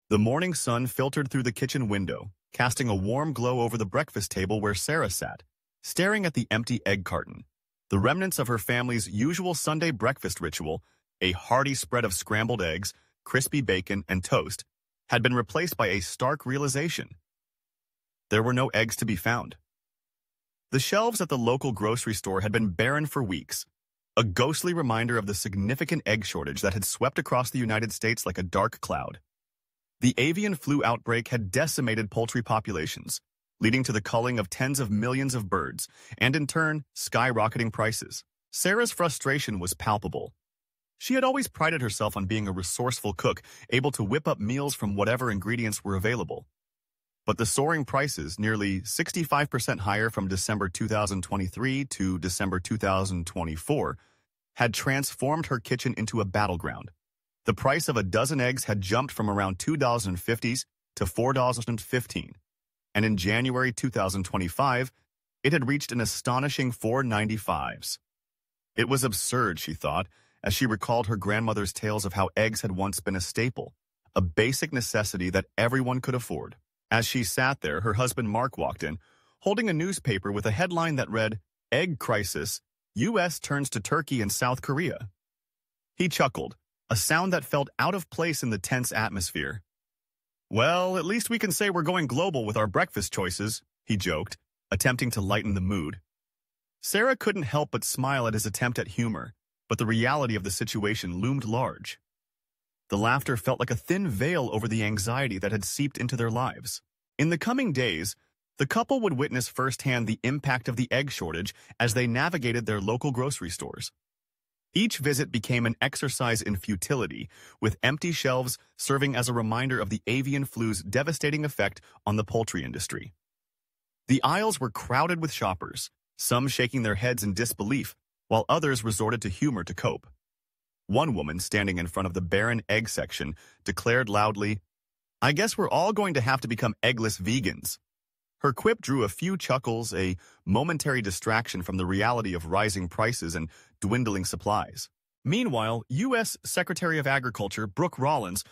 The morning sun filtered through the kitchen window, casting a warm glow over the breakfast table where Sarah sat, staring at the empty egg carton. The remnants of her family's usual Sunday breakfast ritual, a hearty spread of scrambled eggs, crispy bacon, and toast, had been replaced by a stark realization. There were no eggs to be found. The shelves at the local grocery store had been barren for weeks, a ghostly reminder of the significant egg shortage that had swept across the United States like a dark cloud. The avian flu outbreak had decimated poultry populations, leading to the culling of tens of millions of birds, and in turn, skyrocketing prices. Sarah's frustration was palpable. She had always prided herself on being a resourceful cook, able to whip up meals from whatever ingredients were available. But the soaring prices, nearly 65% higher from December 2023 to December 2024, had transformed her kitchen into a battleground. The price of a dozen eggs had jumped from around $2.50 to $4.15, and in January 2025, it had reached an astonishing $4.95. It was absurd, she thought, as she recalled her grandmother's tales of how eggs had once been a staple, a basic necessity that everyone could afford. As she sat there, her husband Mark walked in, holding a newspaper with a headline that read, "Egg Crisis, U.S. Turns to Turkey and South Korea." He chuckled, a sound that felt out of place in the tense atmosphere. "Well, at least we can say we're going global with our breakfast choices," he joked, attempting to lighten the mood. Sarah couldn't help but smile at his attempt at humor, but the reality of the situation loomed large. The laughter felt like a thin veil over the anxiety that had seeped into their lives. In the coming days, the couple would witness firsthand the impact of the egg shortage as they navigated their local grocery stores. Each visit became an exercise in futility, with empty shelves serving as a reminder of the avian flu's devastating effect on the poultry industry. The aisles were crowded with shoppers, some shaking their heads in disbelief, while others resorted to humor to cope. One woman, standing in front of the barren egg section, declared loudly, "I guess we're all going to have to become eggless vegans." Her quip drew a few chuckles, a momentary distraction from the reality of rising prices and dwindling supplies. Meanwhile, U.S. Secretary of Agriculture Brooke Rollins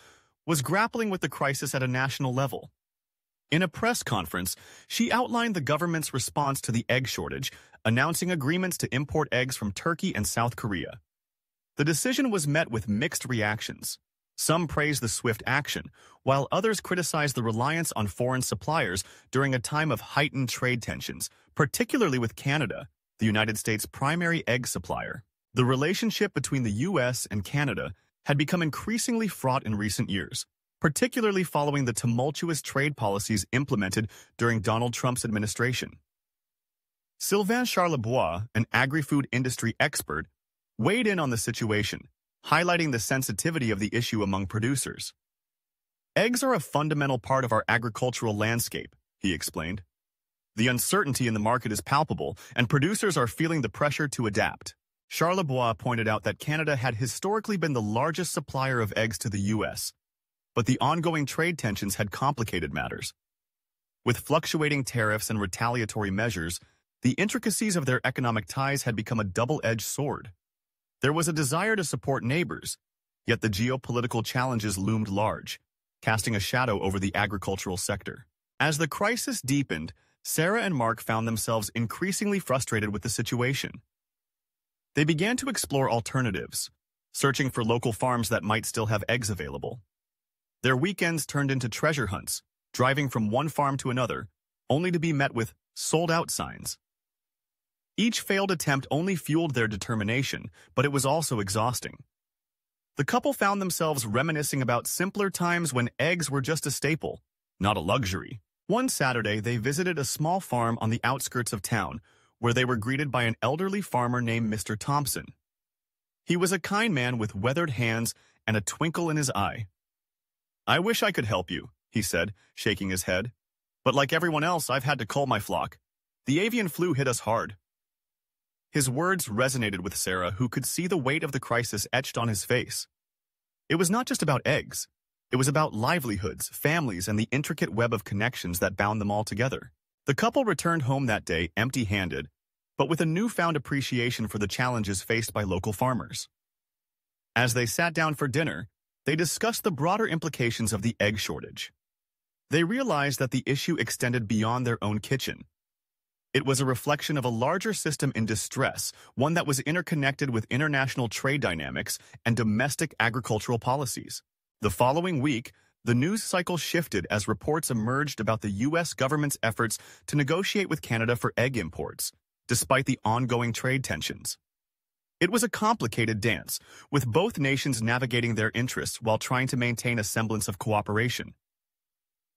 was grappling with the crisis at a national level. In a press conference, she outlined the government's response to the egg shortage, announcing agreements to import eggs from Turkey and South Korea. The decision was met with mixed reactions. Some praised the swift action, while others criticized the reliance on foreign suppliers during a time of heightened trade tensions, particularly with Canada, the United States' primary egg supplier. The relationship between the U.S. and Canada had become increasingly fraught in recent years, particularly following the tumultuous trade policies implemented during Donald Trump's administration. Sylvain Charlebois, an agri-food industry expert, weighed in on the situation, highlighting the sensitivity of the issue among producers. "Eggs are a fundamental part of our agricultural landscape," he explained. "The uncertainty in the market is palpable, and producers are feeling the pressure to adapt." Charlebois pointed out that Canada had historically been the largest supplier of eggs to the U.S., but the ongoing trade tensions had complicated matters. With fluctuating tariffs and retaliatory measures, the intricacies of their economic ties had become a double-edged sword. There was a desire to support neighbors, yet the geopolitical challenges loomed large, casting a shadow over the agricultural sector. As the crisis deepened, Sarah and Mark found themselves increasingly frustrated with the situation. They began to explore alternatives, searching for local farms that might still have eggs available. Their weekends turned into treasure hunts, driving from one farm to another, only to be met with sold-out signs. Each failed attempt only fueled their determination, but it was also exhausting. The couple found themselves reminiscing about simpler times when eggs were just a staple, not a luxury. One Saturday, they visited a small farm on the outskirts of town, where they were greeted by an elderly farmer named Mr. Thompson. He was a kind man with weathered hands and a twinkle in his eye. "I wish I could help you," he said, shaking his head. "But like everyone else, I've had to cull my flock. The avian flu hit us hard." His words resonated with Sarah, who could see the weight of the crisis etched on his face. It was not just about eggs. It was about livelihoods, families, and the intricate web of connections that bound them all together. The couple returned home that day empty-handed, but with a newfound appreciation for the challenges faced by local farmers. As they sat down for dinner, They discussed the broader implications of the egg shortage. They realized that the issue extended beyond their own kitchen. It was a reflection of a larger system in distress, one that was interconnected with international trade dynamics and domestic agricultural policies. The following week, the news cycle shifted as reports emerged about the U.S. government's efforts to negotiate with Canada for egg imports, despite the ongoing trade tensions. It was a complicated dance, with both nations navigating their interests while trying to maintain a semblance of cooperation.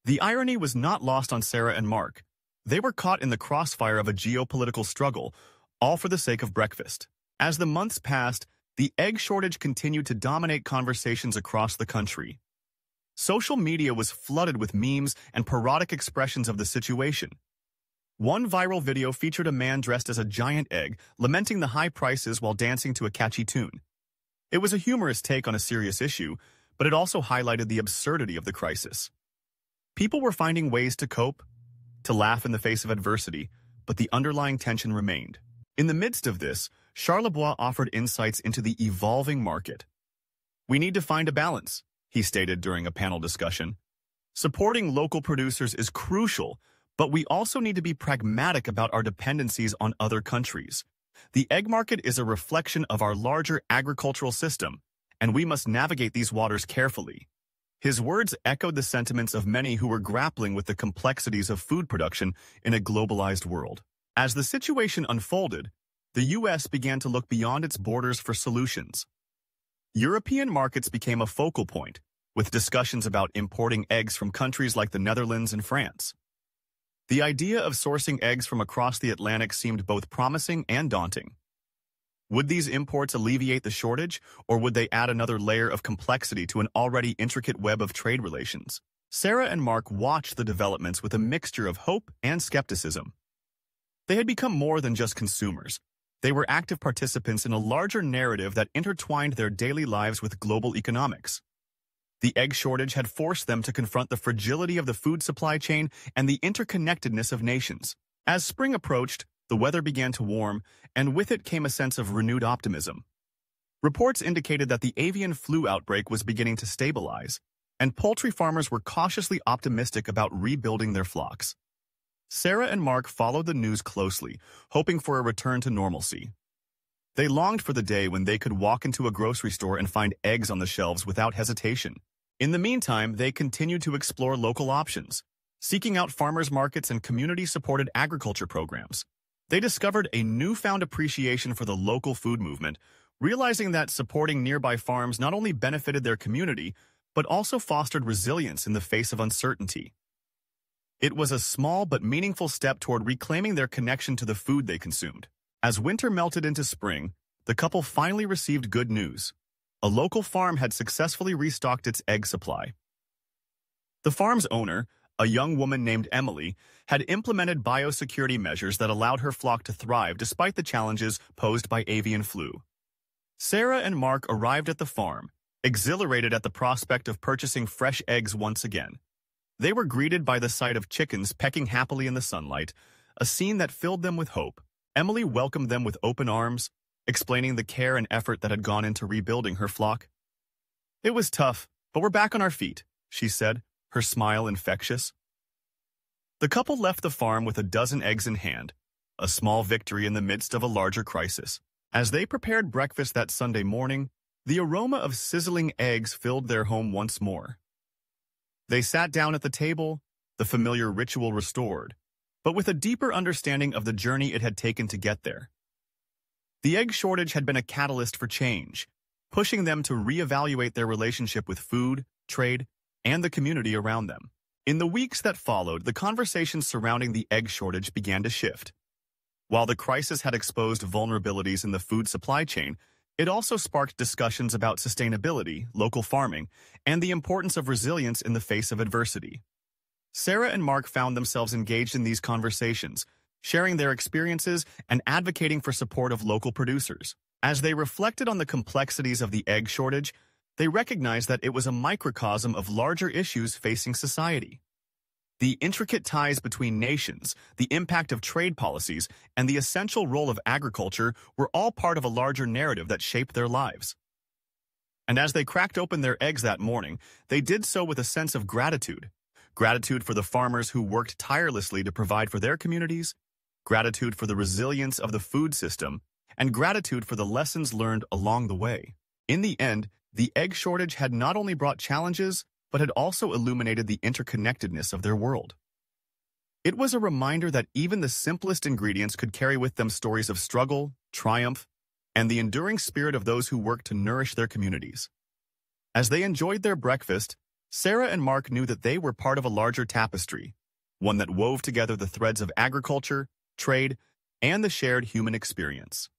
The irony was not lost on Sarah and Mark. They were caught in the crossfire of a geopolitical struggle, all for the sake of breakfast. As the months passed, the egg shortage continued to dominate conversations across the country. Social media was flooded with memes and parodic expressions of the situation. One viral video featured a man dressed as a giant egg, lamenting the high prices while dancing to a catchy tune. It was a humorous take on a serious issue, but it also highlighted the absurdity of the crisis. People were finding ways to cope, to laugh in the face of adversity, but the underlying tension remained. In the midst of this, Charlebois offered insights into the evolving market. "We need to find a balance," he stated during a panel discussion. "Supporting local producers is crucial, but we also need to be pragmatic about our dependencies on other countries. The egg market is a reflection of our larger agricultural system, and we must navigate these waters carefully." His words echoed the sentiments of many who were grappling with the complexities of food production in a globalized world. As the situation unfolded, the U.S. began to look beyond its borders for solutions. European markets became a focal point, with discussions about importing eggs from countries like the Netherlands and France. The idea of sourcing eggs from across the Atlantic seemed both promising and daunting. Would these imports alleviate the shortage, or would they add another layer of complexity to an already intricate web of trade relations? Sarah and Mark watched the developments with a mixture of hope and skepticism. They had become more than just consumers. They were active participants in a larger narrative that intertwined their daily lives with global economics. The egg shortage had forced them to confront the fragility of the food supply chain and the interconnectedness of nations. As spring approached, the weather began to warm, and with it came a sense of renewed optimism. Reports indicated that the avian flu outbreak was beginning to stabilize, and poultry farmers were cautiously optimistic about rebuilding their flocks. Sarah and Mark followed the news closely, hoping for a return to normalcy. They longed for the day when they could walk into a grocery store and find eggs on the shelves without hesitation. In the meantime, they continued to explore local options, seeking out farmers markets and community-supported agriculture programs. They discovered a newfound appreciation for the local food movement, realizing that supporting nearby farms not only benefited their community, but also fostered resilience in the face of uncertainty. It was a small but meaningful step toward reclaiming their connection to the food they consumed. As winter melted into spring, the couple finally received good news. A local farm had successfully restocked its egg supply. The farm's owner, a young woman named Emily, had implemented biosecurity measures that allowed her flock to thrive despite the challenges posed by avian flu. Sarah and Mark arrived at the farm, exhilarated at the prospect of purchasing fresh eggs once again. They were greeted by the sight of chickens pecking happily in the sunlight, a scene that filled them with hope. Emily welcomed them with open arms, explaining the care and effort that had gone into rebuilding her flock. "It was tough, but we're back on our feet," she said, her smile infectious. The couple left the farm with a dozen eggs in hand, a small victory in the midst of a larger crisis. As they prepared breakfast that Sunday morning, the aroma of sizzling eggs filled their home once more. They sat down at the table, the familiar ritual restored, but with a deeper understanding of the journey it had taken to get there. The egg shortage had been a catalyst for change, pushing them to reevaluate their relationship with food, trade, and the community around them. In the weeks that followed, the conversations surrounding the egg shortage began to shift. While the crisis had exposed vulnerabilities in the food supply chain, it also sparked discussions about sustainability, local farming, and the importance of resilience in the face of adversity. Sarah and Mark found themselves engaged in these conversations, sharing their experiences and advocating for support of local producers. As they reflected on the complexities of the egg shortage, they recognized that it was a microcosm of larger issues facing society. The intricate ties between nations, the impact of trade policies, and the essential role of agriculture were all part of a larger narrative that shaped their lives. And as they cracked open their eggs that morning, they did so with a sense of gratitude. Gratitude for the farmers who worked tirelessly to provide for their communities, gratitude for the resilience of the food system, and gratitude for the lessons learned along the way. In the end, the egg shortage had not only brought challenges, but had also illuminated the interconnectedness of their world. It was a reminder that even the simplest ingredients could carry with them stories of struggle, triumph, and the enduring spirit of those who work to nourish their communities. As they enjoyed their breakfast, Sarah and Mark knew that they were part of a larger tapestry, one that wove together the threads of agriculture, trade, and the shared human experience.